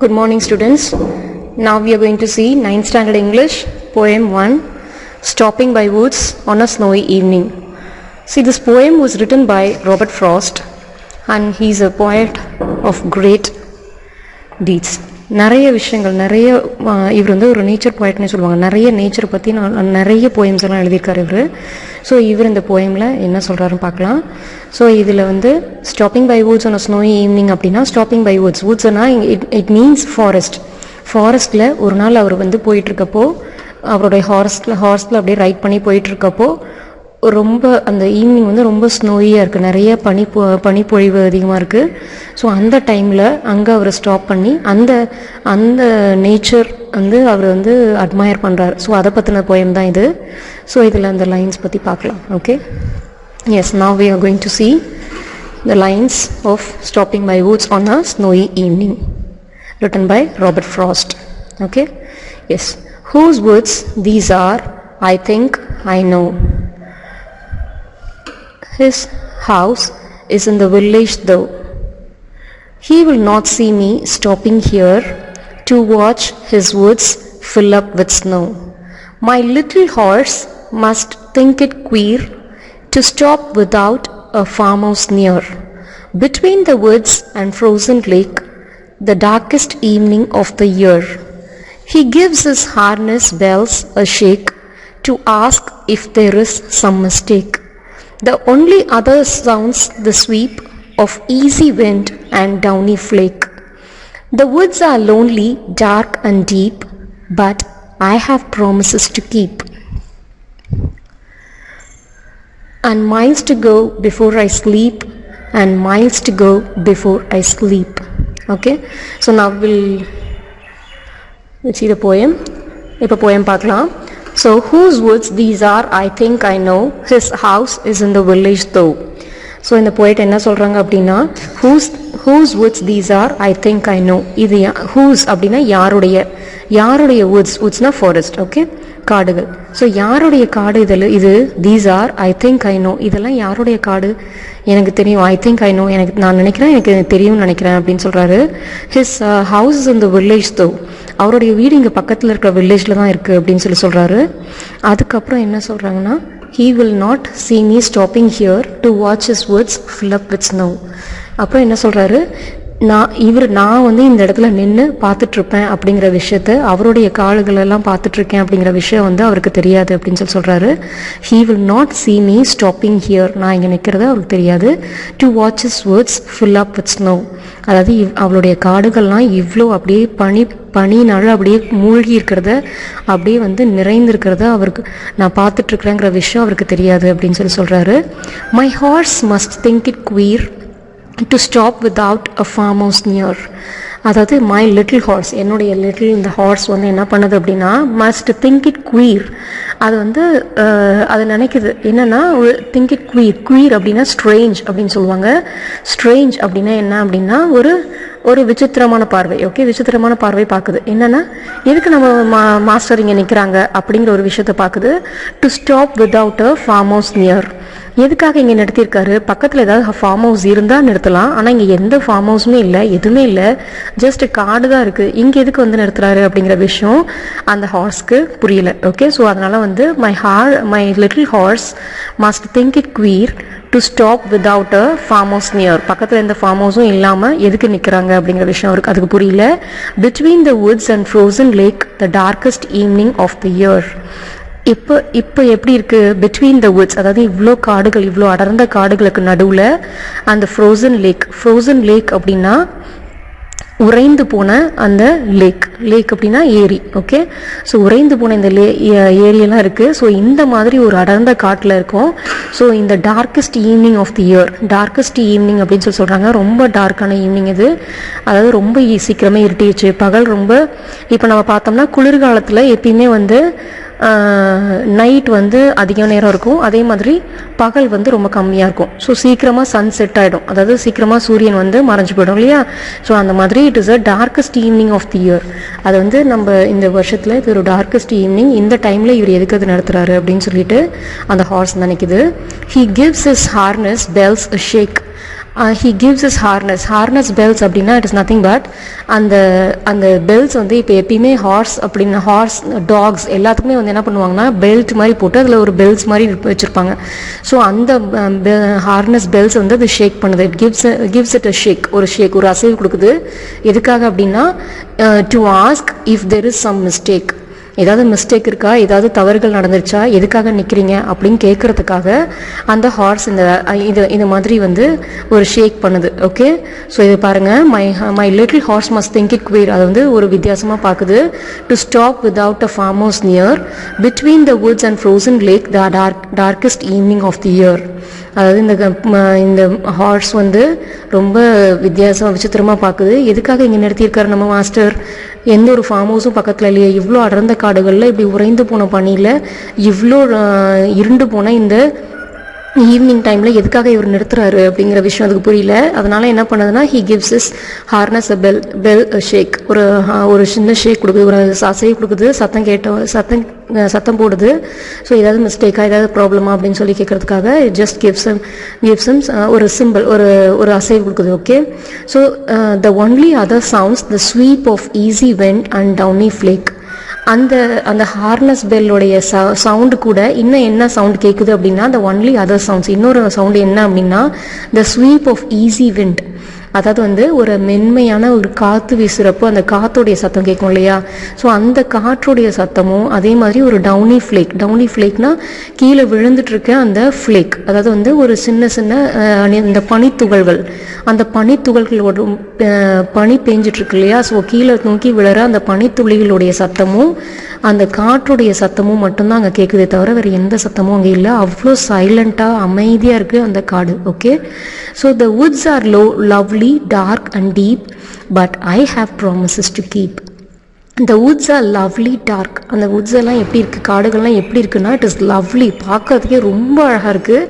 Good morning, students. Now we are going to see 9th standard English, poem 1, Stopping by Woods on a Snowy Evening. See, this poem was written by Robert Frost, and he is a poet of great deeds. நிறைய விஷயங்கள் இவர் வந்து ஒரு nature போய்ட்னே சொல்லுவாங்க. நிறைய நேச்சரை பற்றி நிறைய போயம்ஸ் எல்லாம் எழுதியிருக்காரு இவர். ஸோ இவர் இந்த போயமில் என்ன சொல்கிறாருன்னு பார்க்கலாம். ஸோ இதில் வந்து stopping by woods on a snowy evening அப்படின்னா, ஸ்டாப்பிங் பை வுட்ஸ், வுட்ஸ்னா இட் மீன்ஸ் ஃபாரஸ்ட்டில் ஒரு நாள் அவர் வந்து போயிட்டுருக்கப்போ, அவருடைய ஹார்ஸில் அப்படியே ரைட் பண்ணி போயிட்டுருக்கப்போ ரொம்ப அந்த ஈவினிங் வந்து ரொம்ப ஸ்னோயியாக இருக்குது, நிறைய பனிப்பொழிவு அதிகமாக இருக்குது. ஸோ அந்த டைமில் அங்கே அவர் ஸ்டாப் பண்ணி அந்த நேச்சர் வந்து அவர் வந்து அட்மயர் பண்ணுறார். ஸோ அதை பற்றின போயம் தான் இது. ஸோ இதில் அந்த லைன்ஸ் பற்றி பார்க்கலாம். Okay, yes, now we are going to see the lines of Stopping by Woods on a Snowy Evening, written by Robert Frost. Okay, yes. Whose woods these are, I think I know. His house is in the village though. He will not see me stopping here to watch his woods fill up with snow. My little horse must think it queer to stop without a farmhouse near. Between the woods and frozen lake, the darkest evening of the year, he gives his harness bells a shake to ask if there is some mistake. The only other sounds the sweep of easy wind and downy flake. The woods are lonely, dark and deep, but I have promises to keep, and miles to go before I sleep, and miles to go before I sleep. Okay, so now we'll see the poem. இப்போ poem பார்க்கலாம். So whose woods these are, I think I know. His house is in the village though. So இந்த poet என்ன சொல்றாங்க அப்படின்னா, whose woods these are, I think I know. இது whose அப்படின்னா யாருடைய woodsனா forest. Okay, காடுகள். ஸோ யாருடைய காடு இது these are, I think I know. இதெல்லாம் யாருடைய காடு, எனக்கு தெரியும். I think I know, நான் நினைக்கிறேன், எனக்கு தெரியும்னு நினைக்கிறேன் அப்படின்னு சொல்றாரு. His house is in the village though. அவருடைய வீடு இங்கே பக்கத்தில் இருக்கிற வில்லேஜில் தான் இருக்குது அப்படின்னு சொல்கிறாரு. அதுக்கப்புறம் என்ன சொல்கிறாங்கன்னா, he will not see me stopping here to watch his woods fill up with snow. அப்புறம் என்ன சொல்கிறாரு, நான் வந்து இந்த இடத்துல நின்று பார்த்துட்ருப்பேன் அப்படிங்கிற விஷயத்த, அவருடைய காடுகளெல்லாம் பார்த்துட்ருக்கேன் அப்படிங்கிற விஷயம் வந்து அவருக்கு தெரியாது அப்படின்னு சொல்கிறாரு. he will not see me stopping here, நான் இங்கே நிற்கிறது அவருக்கு தெரியாது. to watch his woods fill up with snow, அதாவது அவளுடைய காடுகள்லாம் இவ்வளோ அப்படியே பனினால அப்படியே மூழ்கி இருக்கிறத, அப்படியே வந்து நிறைந்திருக்கிறத அவருக்கு நான் பார்த்துட்ருக்குறேங்கிற விஷயம் அவருக்கு தெரியாது அப்படின்னு சொல்கிறாரு. my horse must think it queer to stop without a farmhouse near. அதாவது my little horse, என்னுடைய லிட்டில் இந்த ஹார்ஸ் வந்து என்ன பண்ணுது அப்படின்னா, மஸ்ட் திங்க் இட் குவீர், அது வந்து அது நினைக்குது என்னன்னா, திங்க் இட் குவீர் அப்படின்னா ஸ்ட்ரேஞ்ச் அப்படின்னு சொல்லுவாங்க. ஸ்ட்ரேஞ்ச் அப்படின்னா என்ன அப்படின்னா, ஒரு விசித்திரமான பார்வை. ஓகே, விசித்திரமான பார்வை பார்க்குது. என்னன்னா, எதுக்கு நம்ம மாஸ்டர் இங்கே நிற்கிறாங்க அப்படிங்கிற ஒரு விஷயத்த பார்க்குது. To stop without a farm house near, எதுக்காக இங்கே நிறுத்தியிருக்காரு, பக்கத்தில் ஏதாவது ஃபார்ம் ஹவுஸ் இருந்தால் நிறுத்தலாம், ஆனால் இங்கே எந்த ஃபார்ம் ஹவுஸுமே இல்லை, எதுவுமே இல்லை, ஜஸ்ட் காடு தான் இருக்குது, இங்கே எதுக்கு வந்து நிறுத்துறாரு அப்படிங்கிற விஷயம் அந்த ஹார்ஸ்க்கு புரியல. ஓகே, ஸோ அதனால வந்து my little horse must think it queer to stop without a farm house near, பக்கத்தில் எந்த ஃபார்ம் ஹவுஸும் இல்லாமல் எதுக்கு நிற்கிறாங்க அப்படிங்கிற விஷயம் அவருக்கு அதுக்கு புரியல. Between the woods and frozen lake, the darkest evening of the year. இப்போ எப்படி இருக்கு, பிட்வீன் த வுட்ஸ், அதாவது இவ்வளோ காடுகள், இவ்வளோ அடர்ந்த காடுகளுக்கு நடுவில் அந்த ஃப்ரோசன் லேக் அப்படின்னா உறைந்து போன அந்த லேக் அப்படின்னா ஏரி. ஓகே, ஸோ உறைந்து போன இந்த ஏரியெல்லாம் இருக்குது. ஸோ இந்த மாதிரி ஒரு அடர்ந்த காட்டில் இருக்கும். ஸோ இந்த darkest evening of the year, darkest evening அப்படின்னு சொல்கிறாங்க. ரொம்ப டார்க்கான ஈவினிங் இது, அதாவது ரொம்ப சீக்கிரமே இருட்டிடுச்சு. பகல் ரொம்ப, இப்போ நம்ம பார்த்தோம்னா குளிர்காலத்தில் எப்பயுமே வந்து நைட் வந்து அதிக நேரம் இருக்கும், அதே மாதிரி பகல் வந்து ரொம்ப கம்மியாக இருக்கும். ஸோ சீக்கிரமாக சன் செட் ஆகிடும், அதாவது சீக்கிரமாக சூரியன் வந்து மறைஞ்சு போயிடும் இல்லையா. ஸோ அந்த மாதிரி it is a darkest evening of the year. அது வந்து நம்ம இந்த வருஷத்தில் இது ஒரு டார்க்கஸ்ட் ஈவினிங், இந்த டைமில் இவர் எதுக்கு அது நடத்துகிறாரு அப்படின்னு சொல்லிட்டு அந்த ஹார்ஸ் நினைக்குது. He gives his harness bells a shake, he gives his harness bells அப்படின்னா இட் இஸ் நத்திங் பட் அந்த பெல்ஸ் வந்து இப்போ எப்பயுமே ஹார்ஸ் டாக்ஸ் எல்லாத்துக்குமே வந்து என்ன பண்ணுவாங்கன்னா பெல்ட் மாதிரி போட்டு அதில் ஒரு பெல்ஸ் மாதிரி வச்சுருப்பாங்க. ஸோ அந்த ஹார்னஸ் பெல்ஸ் வந்து அது ஷேக் பண்ணுது. கிவ்ஸ் இட் ஒரு அசைவு கொடுக்குது. எதுக்காக அப்படின்னா to ask if there is some mistake, ஏதாவது மிஸ்டேக் இருக்கா, ஏதாவது தவறுகள் நடந்துருச்சா, எதுக்காக நிற்கிறீங்க அப்படின்னு கேட்குறதுக்காக அந்த ஹார்ஸ் இந்த மாதிரி வந்து ஒரு ஷேக் பண்ணுது. ஓகே, ஸோ இது பாருங்கள், my little horse must think it queer, அது வந்து ஒரு வித்தியாசமாக பார்க்குது. To stop without a farm house near between the woods and frozen lake the darkest evening of the year. அதாவது இந்த ஹார்ஸ் வந்து ரொம்ப விசித்திரமாக பார்க்குது. எதுக்காக இங்கே நிறுத்தியிருக்காரு நம்ம மாஸ்டர்? எந்த ஒரு ஃபார்ம் ஹவுஸும் பக்கத்தில் இல்லையே, இவ்வளோ அடர்ந்த காடுகளில் இப்படி உறைந்து போன பனியில் இவ்வளோ இருண்டு போன இந்த ஈவினிங் டைமில் எதுக்காக இவர் நிறுத்துறாரு அப்படிங்கிற விஷயம் அதுக்கு புரியல. அதனால என்ன பண்ணுதுன்னா he gives his harness a bell shake, ஒரு சின்ன ஷேக் கொடுக்குது, ஒரு அசைவு கொடுக்குது, சத்தம் போடுது. ஸோ ஏதாவது மிஸ்டேக்கா, ஏதாவது ப்ராப்ளமா அப்படின்னு சொல்லி கேட்கறதுக்காக ஜஸ்ட் கிவ்ஸ் ஒரு சிம்பிள், ஒரு அசைவு கொடுக்குது. Okay, so the only other sounds the sweep of easy went and downy flake. அந்த ஹார்னஸ் பெல்லுடைய சவுண்டு கூட இன்னும் என்ன சவுண்ட் கேட்குது அப்படின்னா த ஒன்லி அதர் சவுண்ட்ஸ், இன்னொரு சவுண்டு என்ன அப்படின்னா the sweep of easy wind. அதாவது வந்து ஒரு மென்மையான ஒரு காற்று வீசுகிறப்போ அந்த காற்றுடைய சத்தம் கேட்கும் இல்லையா, ஸோ அந்த காற்றுடைய சத்தமும் அதே மாதிரி ஒரு டவுனி ஃப்ளேக்னா கீழே விழுந்துட்டு இருக்க அந்த ஃப்ளேக், அதாவது வந்து ஒரு சின்ன இந்த பனித்துகள்கள், அந்த பனித்துகள்களோட பனி பெஞ்சிட்ருக்கு இல்லையா, ஸோ கீழே நோக்கி விழுற அந்த பனித்துளிகளுடைய சத்தமும் அந்த காற்றுடைய சத்தமும் மட்டும்தான் அங்கே கேட்குதே தவிர வேறு எந்த சத்தமும் அங்கே இல்லை. அவ்வளோ சைலண்ட்டாக அமைதியாக இருக்குது அந்த காடு. Okay, so the woods are lovely, dark and deep, but I have promises to keep. இந்த வுட்ஸ் ஆர் லவ்லி டார்க். அந்த வுட்ஸ் எல்லாம் எப்படி இருக்குது, காடுகள்லாம் எப்படி இருக்குன்னா இட் இஸ் லவ்லி, பார்க்கறதுக்கே ரொம்ப அழகாக இருக்குது.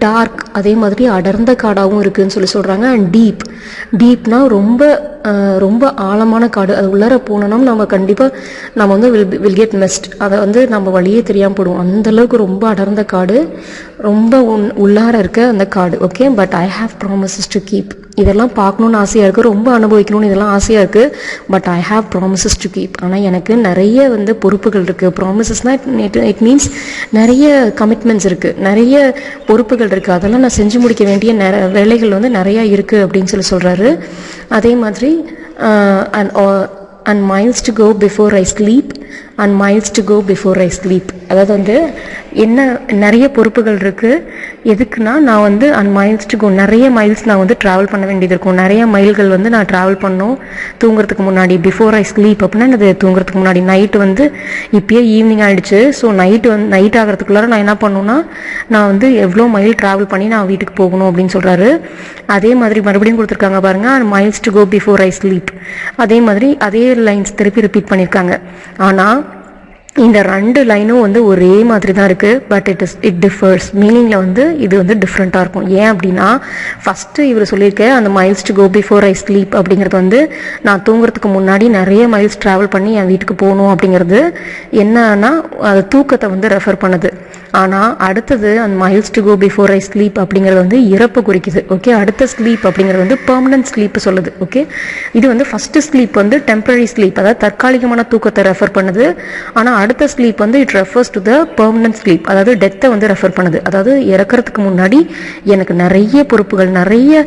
டார்க், அதே மாதிரி அடர்ந்த காடாகவும் இருக்குதுன்னு சொல்கிறாங்க. அண்ட் டீப்னா ரொம்ப ஆழமான காடு. அது உள்ளார போனோம்னா நம்ம வந்து வில் கெட் மிஸ்ட், அதை வந்து நம்ம வழியே தெரியாமல் போடுவோம். அந்தளவுக்கு ரொம்ப அடர்ந்த காடு, ரொம்ப உள்ளார இருக்க அந்த காடு. Okay, but I have promises to keep. இதெல்லாம் பார்க்கணுன்னு ஆசையாக இருக்குது, ரொம்ப அனுபவிக்கணும்னு இதெல்லாம் ஆசையாக இருக்குது. But I have promises to keep. ஆனால் எனக்கு நிறைய வந்து பொறுப்புகள் இருக்குது. ப்ராமிசஸ்னால் இட் மீன்ஸ் நிறைய கமிட்மெண்ட்ஸ் இருக்குது, நிறைய பொறுப்புகள் இருக்குது. அதெல்லாம் நான் செஞ்சு முடிக்க வேண்டிய வேலைகள் வந்து நிறையா இருக்குது அப்படின்னு சொல்கிறாரு. அதே மாதிரி and miles to go before I sleep and miles to go before I sleep. அதாவது வந்து என்ன நிறைய பொறுப்புகள் இருக்குது. எதுக்குன்னா நான் வந்து அண்ட் மைல்ஸ் டு கோ, நிறைய மைல்ஸ் நான் வந்து ட்ராவல் பண்ண வேண்டியது இருக்கும். நிறைய மைல்கள் வந்து நான் ட்ராவல் பண்ணணும் தூங்குறதுக்கு முன்னாடி. பிஃபோர் ஐ ஸ்லீப் அப்படின்னா அது தூங்குறதுக்கு முன்னாடி. நைட்டு வந்து இப்போயே ஈவினிங் ஆகிடுச்சு. ஸோ நைட் ஆகிறதுக்குள்ளார நான் என்ன பண்ணணும்னா நான் வந்து எவ்வளோ மைல் ட்ராவல் பண்ணி நான் வீட்டுக்கு போகணும் அப்படின்னு சொல்கிறாரு. அதே மாதிரி மறுபடியும் கொடுத்துருக்காங்க பாருங்கள், and miles to go before I sleep. அதே மாதிரி அதே லைன்ஸ் திருப்பி ரிப்பீட் பண்ணியிருக்காங்க. ஆனால் இந்த ரெண்டு லைனும் வந்து ஒரே மாதிரி தான் இருக்குது. பட் இட் டிஃபர்ஸ் மீனிங்கில் வந்து இது வந்து டிஃப்ரெண்ட்டாக இருக்கும். ஏன் அப்படின்னா ஃபஸ்ட்டு இவர் சொல்லியிருக்க அந்த miles to go before I sleep அப்படிங்கிறது வந்து நான் தூங்குறதுக்கு முன்னாடி நிறைய மைல்ஸ் ட்ராவல் பண்ணி என் வீட்டுக்கு போகணும் அப்படிங்கிறது என்னன்னா அது தூக்கத்தை வந்து ரெஃபர் பண்ணுது. ஆனால் அடுத்தது அந்த miles to go before I sleep அப்படிங்கிறது வந்து இறப்பு குறிக்குது. ஓகே, அடுத்த ஸ்லீப் அப்படிங்கிறது வந்து பெர்மனன்ட் ஸ்லீப் சொல்லுது. ஓகே, இது வந்து ஃபஸ்ட்டு ஸ்லீப் வந்து டெம்பரரி ஸ்லீப், அதாவது தற்காலிகமான தூக்கத்தை ரெஃபர் பண்ணுது. ஆனால் அடுத்த ஸ்லீப் வந்து it refers to the permanent sleep, அதாவது டெத்தை வந்து ரெஃபர் பண்ணுது. அதாவது இறக்கிறதுக்கு முன்னாடி எனக்கு நிறைய பொறுப்புகள், நிறைய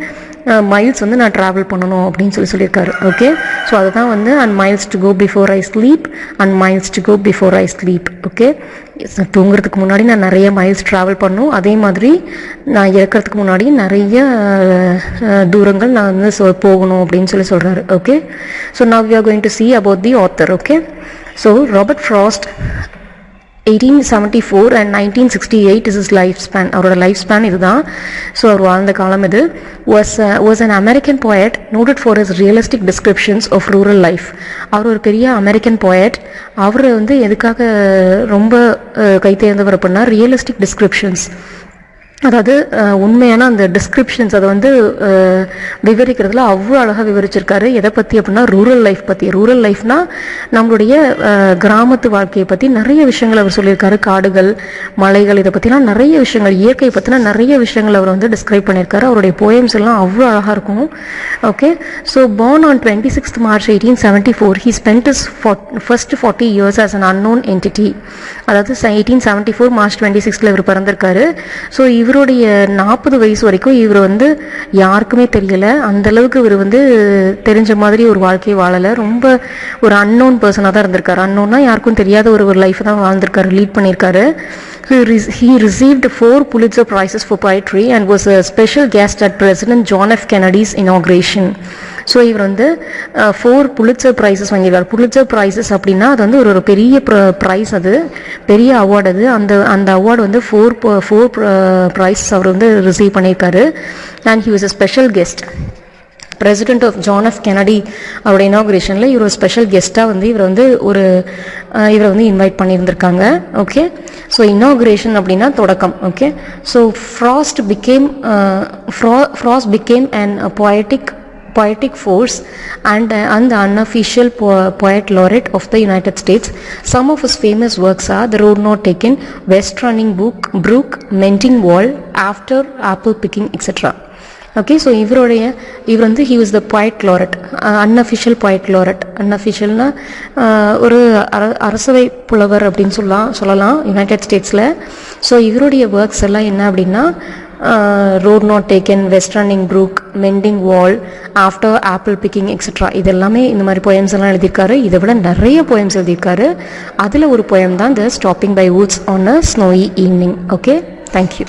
மைல்ஸ் வந்து நான் ட்ராவல் பண்ணணும் அப்படின்னு சொல்லியிருக்காரு. ஓகே, ஸோ அதுதான் வந்து and miles to go before I sleep and miles to go before I sleep. Okay, தூங்குறதுக்கு முன்னாடி நான் நிறைய மைல்ஸ் ட்ராவல் பண்ணணும், அதே மாதிரி நான் இறக்கிறதுக்கு முன்னாடி நிறைய தூரங்கள் நான் வந்து போகணும் அப்படின்னு சொல்கிறாரு. Okay, so now we are going to see about the author. Okay, so Robert Frost 1874 and 1968 is his lifespan. அவரோட லைஃப் ஸ்பேன் இதுதான். ஸோ அவர் வாழ்ந்த காலம் இது. was an American poet noted for his realistic descriptions of rural life. அவர் ஒரு பெரிய American poet. அவர் வந்து எதுக்காக ரொம்ப கைத்தேர்ந்தவர் அப்படின்னா ரியலிஸ்டிக் டிஸ்கிரிப்ஷன்ஸ், அதாவது உண்மையான அந்த டிஸ்கிரிப்ஷன்ஸ் அதை வந்து விவரிக்கிறதுல அவ்வளோ அழகாக விவரிச்சிருக்காரு. எதை பற்றி அப்படின்னா ரூரல் லைஃப் பற்றி. ரூரல் லைஃப்னா நம்மளுடைய கிராமத்து வாழ்க்கையை பற்றி நிறைய விஷயங்கள் அவர் சொல்லியிருக்காரு. காடுகள், மலைகள், இதை பற்றிலாம் நிறைய விஷயங்கள், இயற்கை பற்றினா நிறைய விஷயங்கள் அவர் வந்து டிஸ்கிரைப் பண்ணியிருக்காரு. அவருடைய போயம்ஸ் எல்லாம் அவ்வளோ அழகாக இருக்கும். Okay, so born on 26th March 1874, he spent his first 40 years as an unknown entity. அதாவது 1874 மார்ச் 26 இவர் பிறந்திருக்காரு. ஸோ இவருடைய 40 வயசு வரைக்கும் இவர் வந்து யாருக்குமே தெரியல. அந்த அளவுக்கு இவர் வந்து தெரிஞ்ச மாதிரி ஒரு வாழ்க்கையை வாழலை. ரொம்ப ஒரு அன்னோன் பர்சனாக தான் இருந்திருக்காரு. அன்னோன்னா யாருக்கும் தெரியாத ஒரு லைஃப் தான் வாழ்ந்திருக்காரு, லீட் பண்ணியிருக்காரு. He received 4 Pulitzer Prizes for poetry and was a special guest at President John F. Kennedy's inauguration. So இவர் வந்து 4 Pulitzer Prizes வாங்கியிருக்கார். Pulitzer Prizes அப்படின்னா அது வந்து ஒரு பெரிய ப்ரைஸ், அது பெரிய அவார்டு. அது அந்த அவார்டு வந்து 4 ப்ரைஸஸ் அவர் வந்து ரிசீவ் பண்ணியிருக்காரு. And he was a special guest. President of John F Kennedy அவருடைய இனாகுரேஷனில் இவர் ஒரு ஸ்பெஷல் கெஸ்ட்டாக வந்து இவரை வந்து இன்வைட் பண்ணியிருந்திருக்காங்க. ஓகே, ஸோ இனாகுரேஷன் அப்படின்னா தொடக்கம். Okay, so Frost became an poetic force and the unofficial poet laureate of the United States. Some of his famous works are The Road Not Taken, West Running Brook, Mending Wall, After Apple Picking, etc. Okay, so இவர் வந்து he was the poet laureate, unofficial poet laureate. அன்அஃபிஷியல்னா ஒரு அரசவை புலவர் அப்படின்னு சொல்லலாம் United ஸ்டேட்ஸில். So இவருடைய works எல்லாம் என்ன அப்படின்னா road not taken, west running Brook, mending wall, after apple picking, etcetera. இது எல்லாமே இந்த மாதிரி போயம்ஸ் எல்லாம் எழுதியிருக்காரு. இதை விட நிறைய போயம்ஸ் எழுதியிருக்காரு. அதில் ஒரு போயம் தான் the stopping by woods on a snowy evening. Okay, thank you.